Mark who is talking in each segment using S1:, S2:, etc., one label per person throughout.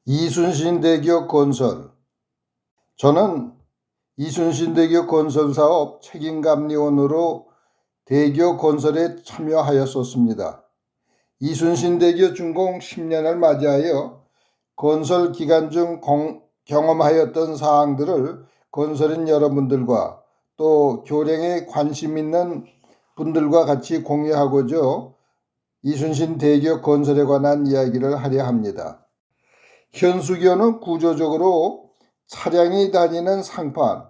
S1: 이순신대교 건설. 저는 이순신대교 건설 사업 책임감리원으로 대교 건설에 참여하였었습니다. 이순신대교 준공 10년을 맞이하여 건설 기간 중 경험하였던 사항들을 건설인 여러분들과 또 교량에 관심 있는 분들과 같이 공유하고자 이순신대교 건설에 관한 이야기를 하려 합니다. 현수교는 구조적으로 차량이 다니는 상판,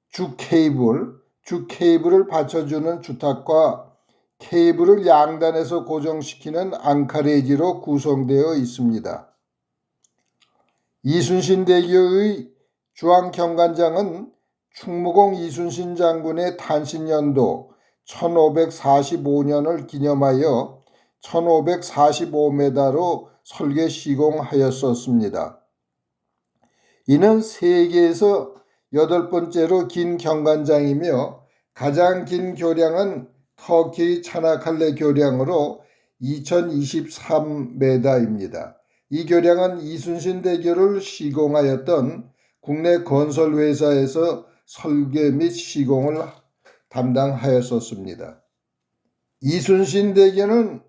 S1: 주 케이블을 받쳐주는 주탑과 케이블을 양단에서 고정시키는 앙카레이지로 구성되어 있습니다. 이순신대교의 주황경관장은 충무공 이순신 장군의 탄신연도 1545년을 기념하여 1545m로 설계 시공하였었습니다. 이는 세계에서 8번째로 긴 경관장이며 가장 긴 교량은 터키 차나칼레 교량으로 2023m입니다. 이 교량은 이순신대교를 시공하였던 국내 건설회사에서 설계 및 시공을 담당하였었습니다. 이순신대교는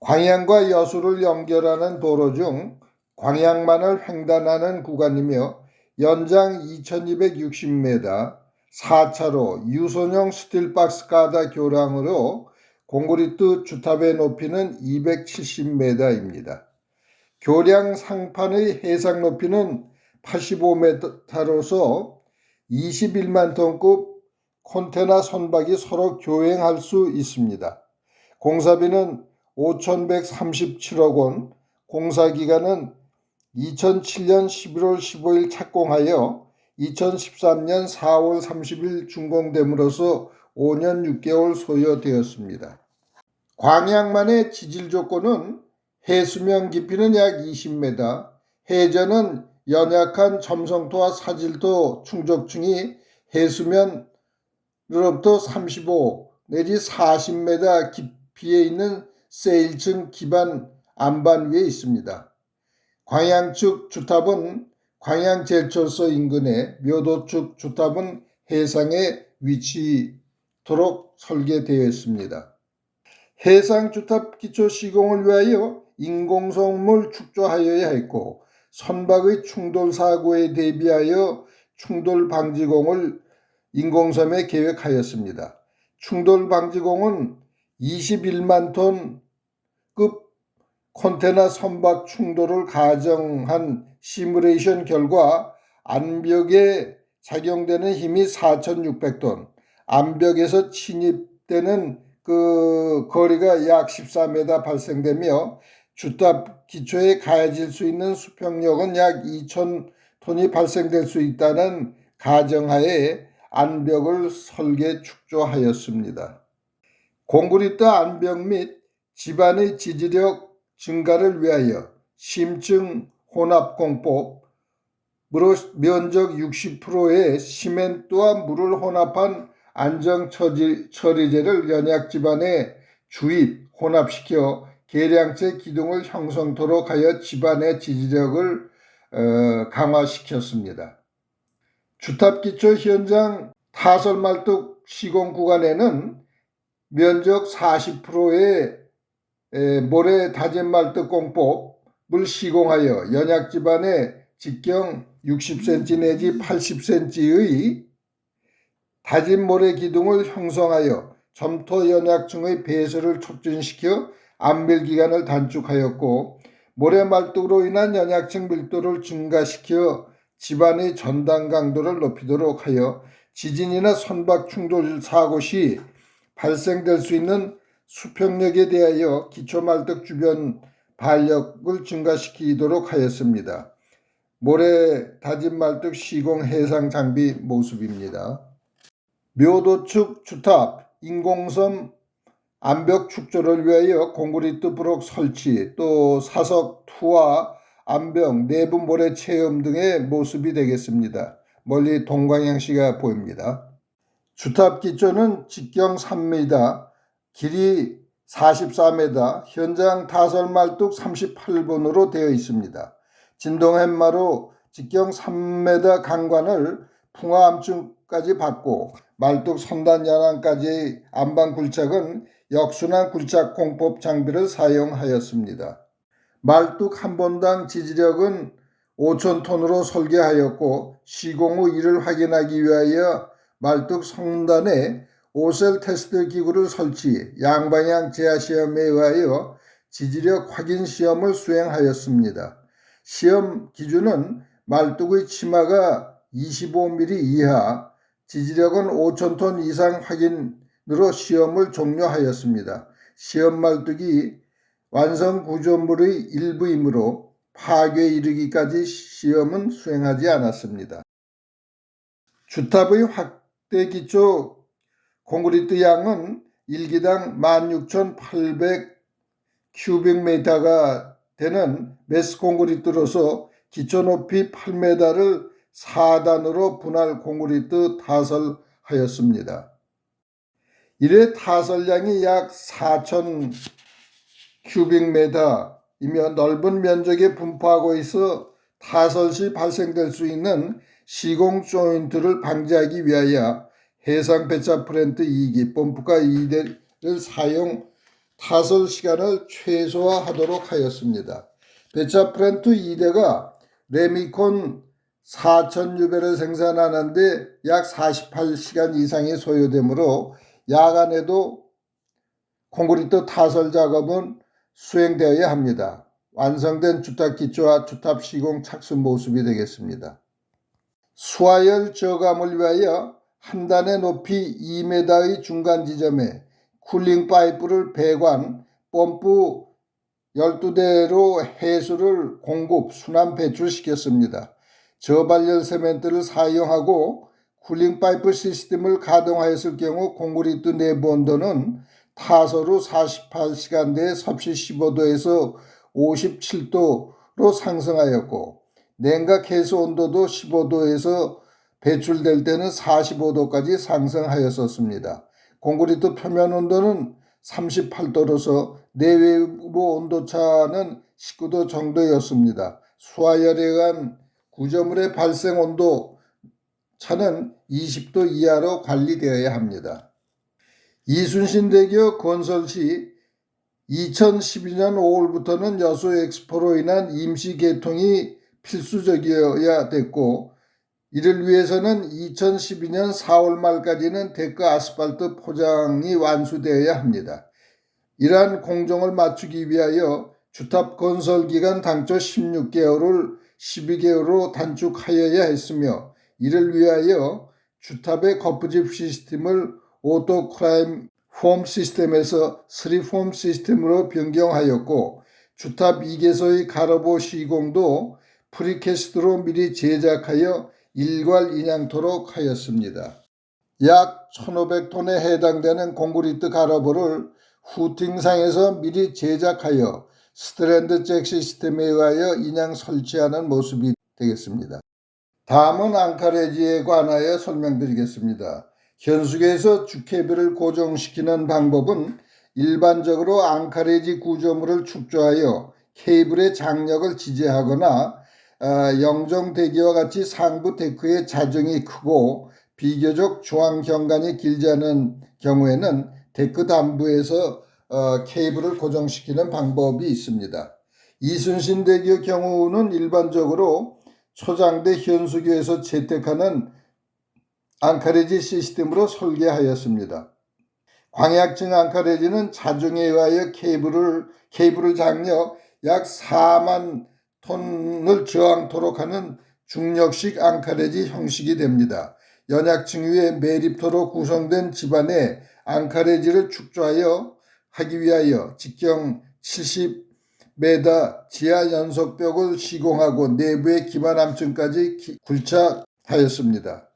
S1: 광양과 여수를 연결하는 도로 중 광양만을 횡단하는 구간이며 연장 2260m, 4차로 유선형 스틸박스 가다 교량으로 콘크리트 주탑의 높이는 270m입니다. 교량 상판의 해상 높이는 85m로서 21만 톤급 컨테너 선박이 서로 교행할 수 있습니다. 공사비는 5,137억 원, 공사기간은 2007년 11월 15일 착공하여 2013년 4월 30일 준공됨으로써 5년 6개월 소요되었습니다. 광양만의 지질 조건은 해수면 깊이는 약 20m, 해저는 연약한 점성토와 사질토 충족층이 해수면으로부터 35 내지 40m 깊이에 있는 세일층 기반 안반 위에 있습니다. 광양 측 주탑은 광양제철소 인근에, 묘도 측 주탑은 해상에 위치토록 설계되어 있습니다. 해상 주탑 기초 시공을 위하여 인공성물 축조하여야 했고 선박의 충돌 사고에 대비하여 충돌 방지공을 인공섬에 계획하였습니다. 충돌 방지공은 21만 톤급 컨테너 선박 충돌을 가정한 시뮬레이션 결과 암벽에 작용되는 힘이 4,600톤, 암벽에서 침입되는 거리가 약 14m 발생되며 주탑 기초에 가해질 수 있는 수평력은 약 2,000톤이 발생될 수 있다는 가정하에 암벽을 설계 축조하였습니다. 콘크리트 암벽 및 집안의 지지력 증가를 위하여 심층 혼합공법으로 면적 60%의 시멘트와 물을 혼합한 안정처리제를 연약 집안에 주입, 혼합시켜 계량체 기둥을 형성토록 하여 집안의 지지력을 강화시켰습니다. 주탑기초 현장 타설말뚝 시공 구간에는 면적 40%의 모래 다진말뚝 공법을 시공하여 연약 집안에 직경 60cm 내지 80cm의 다진 모래 기둥을 형성하여 점토 연약층의 배설을 촉진시켜 안밀 기간을 단축하였고 모래말뚝으로 인한 연약층 밀도를 증가시켜 집안의 전단 강도를 높이도록 하여 지진이나 선박 충돌 사고 시 발생될 수 있는 수평력에 대하여 기초말뚝 주변 반력을 증가시키도록 하였습니다. 모래 다진 말뚝 시공 해상 장비 모습입니다. 묘도 측 주탑, 인공섬 암벽 축조를 위하여 콘크리트 브록 설치, 또 사석 투하, 암벽, 내부 모래 체험 등의 모습이 되겠습니다. 멀리 동광양시가 보입니다. 주탑 기초는 직경 3m, 길이 44m, 현장 타설 말뚝 38분으로 되어 있습니다. 진동 툗마로 직경 3m 강관을 풍화 암축까지 받고 말뚝 선단 연안까지의 안방 굴착은 역순환 굴착 공법 장비를 사용하였습니다. 말뚝 한 번당 지지력은 5,000톤으로 설계하였고 시공 후 이를 확인하기 위하여 말뚝 성단에 오셀 테스트 기구를 설치, 양방향 제하 시험에 의하여 지지력 확인 시험을 수행하였습니다. 시험 기준은 말뚝의 치마가 25mm 이하, 지지력은 5,000톤 이상 확인으로 시험을 종료하였습니다. 시험 말뚝이 완성 구조물의 일부이므로 파괴에 이르기까지 시험은 수행하지 않았습니다. 주탑의 확대 기초 콘크리트 양은 1기당 16,800 큐빅미터가 되는 메스 콘크리트로서 기초 높이 8m를 4단으로 분할 콘크리트 타설하였습니다. 이래 타설량이 약 4,000 큐빅미터이며 넓은 면적에 분포하고 있어 타설 시 발생될 수 있는 시공 조인트를 방지하기 위하여 해상 배차 프렌트 2기, 펌프카 2대를 사용 타설 시간을 최소화하도록 하였습니다. 배차 프렌트 2대가 레미콘 4,000유배를 생산하는데 약 48시간 이상이 소요되므로 야간에도 콘크리트 타설 작업은 수행되어야 합니다. 완성된 주탑 기초와 주탑 시공 착수 모습이 되겠습니다. 수하열 저감을 위하여 한 단의 높이 2m의 중간 지점에 쿨링 파이프를 배관, 펌프 12대로 해수를 공급, 순환 배출시켰습니다. 저발열 세멘트를 사용하고 쿨링 파이프 시스템을 가동하였을 경우 콘크리트 내부 온도는 타설 후 48시간 내에 섭씨 15도에서 57도로 상승하였고 냉각 해수 온도도 15도에서 배출될 때는 45도까지 상승하였었습니다. 콘크리트 표면 온도는 38도로서 내외부 온도차는 19도 정도였습니다. 수하열에 의한 구조물의 발생 온도 차는 20도 이하로 관리되어야 합니다. 이순신대교 건설 시 2012년 5월부터는 여수 엑스포로 인한 임시 개통이 필수적이어야 됐고 이를 위해서는 2012년 4월 말까지는 데크 아스팔트 포장이 완수되어야 합니다. 이러한 공정을 맞추기 위하여 주탑 건설 기간 당초 16개월을 12개월로 단축하여야 했으며 이를 위하여 주탑의 거푸집 시스템을 오토크라임 폼 시스템에서 3폼 시스템으로 변경하였고 주탑 2개소의 가로보 시공도 프리캐스트로 미리 제작하여 일괄 인양토록 하였습니다. 약 1,500톤에 해당되는 콘크리트 가로보를 후팅상에서 미리 제작하여 스트랜드 잭 시스템에 의하여 인양 설치하는 모습이 되겠습니다. 다음은 앙카레지에 관하여 설명드리겠습니다. 현수계에서 주케이블을 고정시키는 방법은 일반적으로 앙카레지 구조물을 축조하여 케이블의 장력을 지지하거나 영종대기와 같이 상부 데크의 자정이 크고 비교적 조항 경관이 길지 않은 경우에는 데크 단부에서 케이블을 고정시키는 방법이 있습니다. 이순신대교 경우는 일반적으로 초장대 현수교에서 채택하는 앙카레지 시스템으로 설계하였습니다. 광약층 앙카레지는 자중에 의하여 케이블을 장력 약 4만 톤을 저항토록 하는 중력식 앙카레지 형식이 됩니다. 연약층 위에 매립토로 구성된 집안에 앙카레지를 축조하여 하기 위하여 직경 70m 지하 연속벽을 시공하고 내부에 기반 암층까지 굴착하였습니다.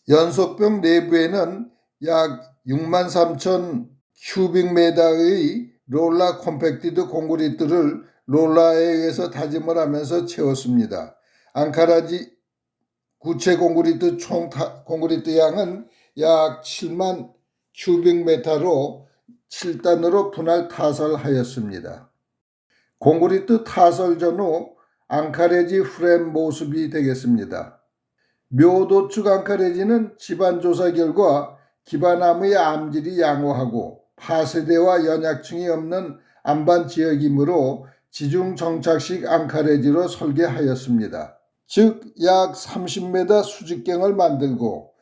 S1: 연속벽 내부에는 약 63,000 큐빅미터의 롤라 콤팩티드 콘크리트를 롤라에 의해서 다짐을 하면서 채웠습니다. 앙카레지 구체 콘크리트 총 콘크리트 양은 약 7만 큐빅미터로 7단으로 분할 타설하였습니다. 콘크리트 타설 전후 앙카레지 프레임 모습이 되겠습니다. 묘도축 앙카레지는 집안조사 결과 기반암의 암질이 양호하고 파세대와 연약층이 없는 안반 지역이므로 지중 정착식 앙카레지로 설계하였습니다. 즉 약 30m 수직경을 만들고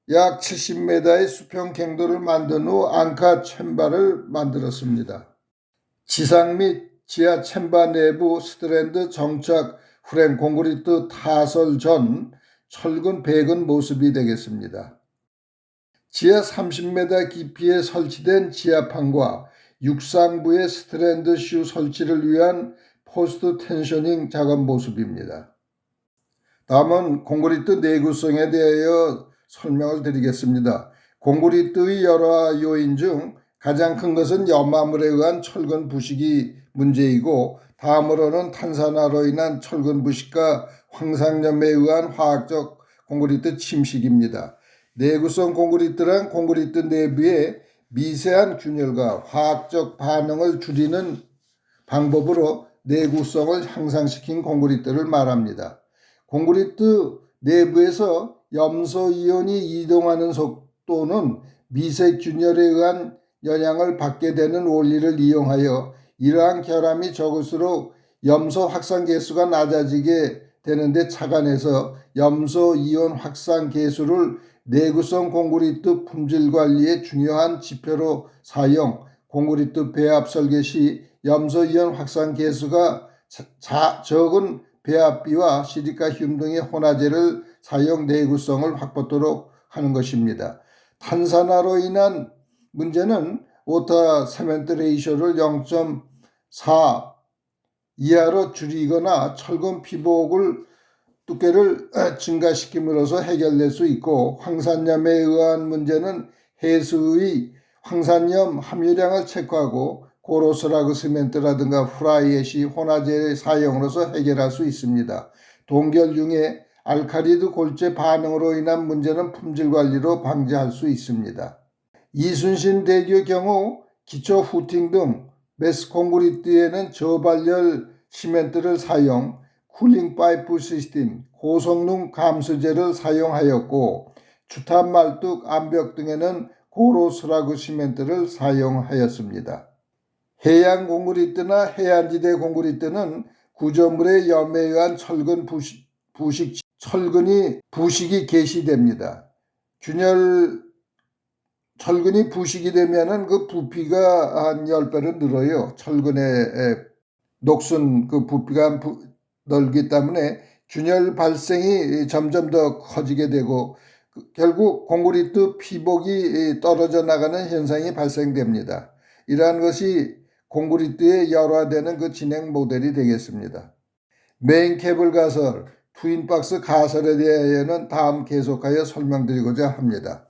S1: 약 70m의 수평 갱도를 만든 후 앙카 챔바를 만들었습니다. 지상 및 지하 챔바 내부 스트랜드 정착 프레임 콘크리트 타설 전 철근 백은 모습이 되겠습니다. 지하 30m 깊이에 설치된 지하판과 육상부의 스트랜드 슈 설치를 위한 포스트 텐셔닝 작업 모습입니다. 다음은 콘크리트 내구성에 대하여 설명을 드리겠습니다. 콘크리트의 여러 요인 중 가장 큰 것은 염화물에 의한 철근 부식이 문제이고 다음으로는 탄산화로 인한 철근 부식과 황산염에 의한 화학적 콘크리트 침식입니다. 내구성 콘크리트란 콘크리트 내부의 미세한 균열과 화학적 반응을 줄이는 방법으로 내구성을 향상시킨 콘크리트를 말합니다. 콘크리트 내부에서 염소이온이 이동하는 속도는 미세균열에 의한 영향을 받게 되는 원리를 이용하여 이러한 결함이 적을수록 염소 확산 계수가 낮아지게 되는데 착안해서 염소이온 확산 계수를 내구성 콘크리트 품질 관리의 중요한 지표로 사용, 콘크리트 배합 설계 시 염소이온 확산 계수가 적은 배합비와 시리카슘 등의 혼화제를 사용 내구성을 확보토록 하는 것입니다. 탄산화로 인한 문제는 워터 세멘트 레이쇼를 0.4 이하로 줄이거나 철근 피복을 두께를 증가시킴으로써 해결될 수 있고 황산염에 의한 문제는 해수의 황산염 함유량을 체크하고 고로스라그 시멘트라든가 프라이애시 혼화제의 사용으로서 해결할 수 있습니다. 동결 중에 알카리드 골재 반응으로 인한 문제는 품질 관리로 방지할 수 있습니다. 이순신 대교 경우 기초 후팅 등 메스 콘크리트에는 저발열 시멘트를 사용, 쿨링 파이프 시스템, 고성능 감수제를 사용하였고 추탄 말뚝 암벽 등에는 고로스라그 시멘트를 사용하였습니다. 해양 콘크리트나 해안지대 콘크리트는 구조물의 염에 의한 철근이 부식이 개시됩니다. 철근이 부식이 되면은 그 부피가 한 10배로 늘어요. 철근의 녹슨 그 부피가 넓기 때문에 균열 발생이 점점 더 커지게 되고 결국 콘크리트 피복이 떨어져 나가는 현상이 발생됩니다. 이러한 것이 콘크리트의 열화되는 그 진행 모델이 되겠습니다. 메인 케이블 가설, 트윈박스 가설에 대하여는 다음 계속하여 설명드리고자 합니다.